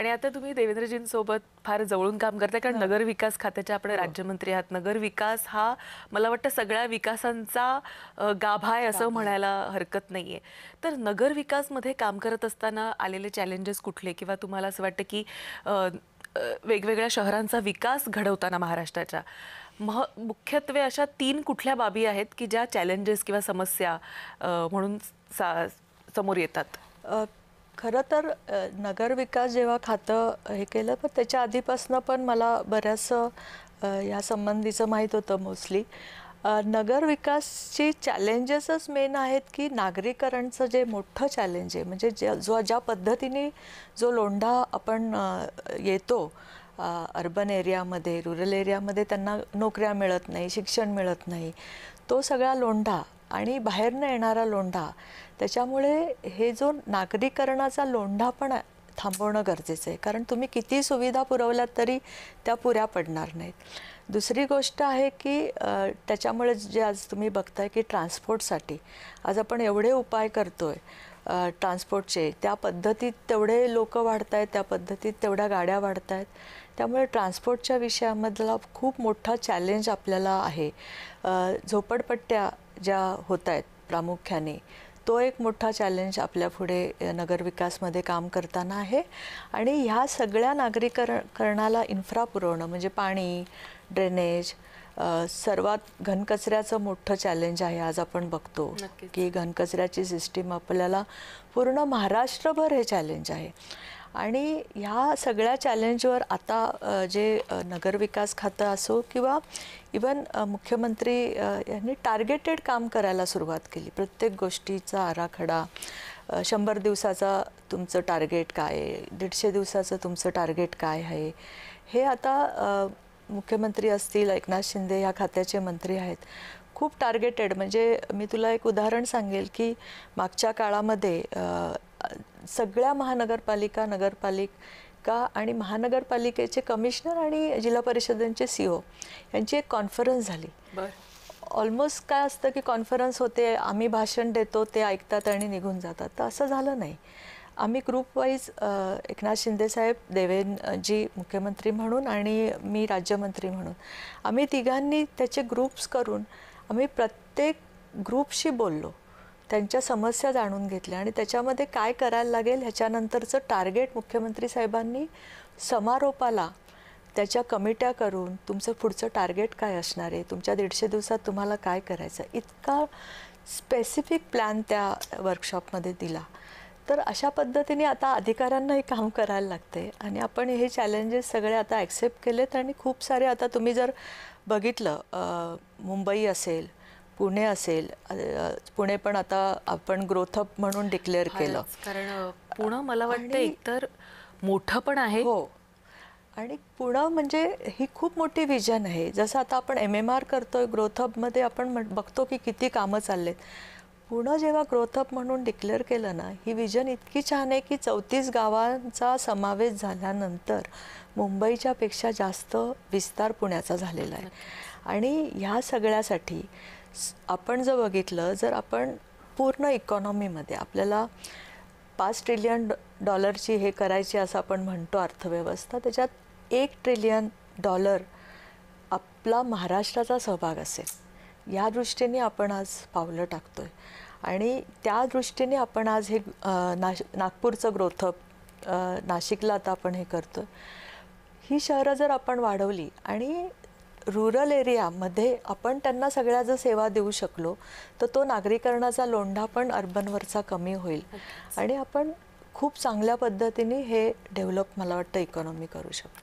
आणि आता तुम्ही देवेंद्रजींसोबत फार जवळून काम करताय, कारण नगर विकास खात्याचे आपण राज्यमंत्री आहात. नगर विकास हा मला वाटतं सगळ्या विकासांचा गाभा आहे असं म्हणायला हरकत नाहीये. तर नगर विकासमध्ये काम करत असताना आलेले चॅलेंजेस कुठले, किंवा तुम्हाला असं वाटतं की वेगवेगळ्या शहरांचा विकास घडवताना महाराष्ट्राच्या मुख्यत्वे अशा 3 कुठल्या बाबी आहेत की ज्या चॅलेंजेस किंवा समस्या म्हणून समोर येतात? खरं तर नगर विकास जेव्हा खातं हे केलं, पण त्याच्या आधीपासून पण मला बऱ्याचसं या संबंधीचं माहीत होतं मोस्टली. नगर विकासची चॅलेंजेसच मेन आहेत की नागरीकरणचं जे मोठं चॅलेंज आहे, म्हणजे ज्या पद्धतीने जो लोंढा आपण येतो अर्बन एरियामध्ये, रुरल एरियामध्ये त्यांना नोकऱ्या मिळत नाही, शिक्षण मिळत नाही, तो सगळा लोंढा आणि बाहेरनं येणारा लोंढा, त्याच्यामुळे हे जो नागरीकरणाचा लोंढा पण थांबवणं गरजेचं आहे. कारण तुम्ही किती सुविधा पुरवल्यात तरी त्या पुऱ्या पडणार नाहीत. दुसरी गोष्ट आहे की त्याच्यामुळे जे आज तुम्ही बघताय की ट्रान्सपोर्टसाठी आज आपण एवढे उपाय करतोय ट्रान्सपोर्टचे, त्या पद्धतीत तेवढे लोक वाढत आहेत, त्या पद्धतीत तेवढ्या गाड्या वाढत आहेत. त्यामुळे ट्रान्सपोर्टच्या विषयामधला खूप मोठा चॅलेंज आपल्याला आहे. झोपडपट्ट्या ज्या होत आहेत प्रामुख्याने, तो एक मोठा चॅलेंज आपल्या पुढे नगरविकासमध्ये काम करताना आहे. आणि ह्या सगळ्या नागरीकरणाला इन्फ्रा पुरवणं म्हणजे पाणी, ड्रेनेज, सर्वात घनकचऱ्याचं मोठं चॅलेंज आहे. आज आपण बघतो की घनकचऱ्याची सिस्टीम आपल्याला पूर्ण महाराष्ट्रभर हे चॅलेंज आहे. आणि ह्या सगळ्या चॅलेंजवर आता जे नगरविकास खातं असो किंवा इवन मुख्यमंत्री यांनी टार्गेटेड काम करायला सुरुवात केली. प्रत्येक गोष्टीचा आराखडा, 100 दिवसाचा तुमचं टार्गेट काय आहे, 150 दिवसाचं तुमचं टार्गेट काय आहे, हे आता मुख्यमंत्री असतील, एकनाथ शिंदे ह्या खात्याचे मंत्री आहेत, खूप टार्गेटेड. म्हणजे मी तुला एक उदाहरण सांगेल की मागच्या काळामध्ये सगळ्या महानगरपालिका, नगरपालिका आणि महानगरपालिकेचे कमिशनर आणि जिल्हा परिषदांचे CEO यांची एक कॉन्फरन्स झाली. ऑलमोस्ट काय असतं की कॉन्फरन्स होते, आम्ही भाषण देतो, ते ऐकतात आणि निघून जातात. तर असं झालं नाही. आम्ही ग्रुप वाईज एकनाथ शिंदेसाहेब, देवेंद्रजी मुख्यमंत्री म्हणून आणि मी राज्यमंत्री म्हणून, आम्ही तिघांनी त्याचे ग्रुप्स करून आम्ही प्रत्येक ग्रुपशी बोललो, त्यांच्या समस्या जाणून घेतल्या आणि त्याच्यामध्ये काय करायला लागेल ह्याच्यानंतरचं टार्गेट मुख्यमंत्री साहेबांनी समारोपाला त्याच्या कमिट्या करून तुमचं पुढचं टार्गेट काय असणार आहे, तुमच्या 150 दिवसात तुम्हाला काय करायचं, इतका स्पेसिफिक प्लॅन त्या वर्कशॉपमध्ये दिला. तर अशा पद्धतीने आता अधिकाऱ्यांनाही काम करायला लागते आणि आपण हे चॅलेंजेस सगळे आता ॲक्सेप्ट केलेत. आणि खूप सारे आता तुम्ही जर बघितलं, मुंबई असेल, पुणे असेल, पुणे पण आता आपण ग्रोथ हब म्हणून डिक्लेअर केलं. कारण पुणे मला वाटतं एकतर मोठं पण आहे. हो, आणि पुणे म्हणजे ही खूप मोठी विजन आहे. जसं आता आपण MMR करतोय, ग्रोथ हबमध्ये आपण बघतो की किती कामं चाललेत. पुणे जेव्हा ग्रोथ हब म्हणून डिक्लेअर केलं ना, ही विजन इतकी छान आहे की 34 गावांचा समावेश झाल्यानंतर मुंबईच्या पेक्षा जास्त विस्तार पुण्याचा झालेला आहे. आणि ह्या सगळ्यासाठी आपण जर बघितलं, जर आपण पूर्ण इकॉनॉमीमध्ये आपल्याला $5 ट्रिलियन हे करायची असं आपण म्हणतो अर्थव्यवस्था, त्याच्यात $1 ट्रिलियन आपला महाराष्ट्राचा सहभाग असेल. या दृष्टीने आपण आज पावलं टाकतोय आणि त्या दृष्टीने आपण आज हे नागपूरचं ग्रोथ हब, नाशिकला आता आपण हे करतोय. ही शहरं जर आपण वाढवली आणि रुरल एरियामध्ये आपण त्यांना सगळ्या जर सेवा देऊ शकलो, तर तो नागरीकरणाचा लोंढा पण अर्बनवरचा कमी होईल आणि आपण खूप चांगल्या पद्धतीने हे डेव्हलप मला वाटतं इकॉनॉमी करू शकतो.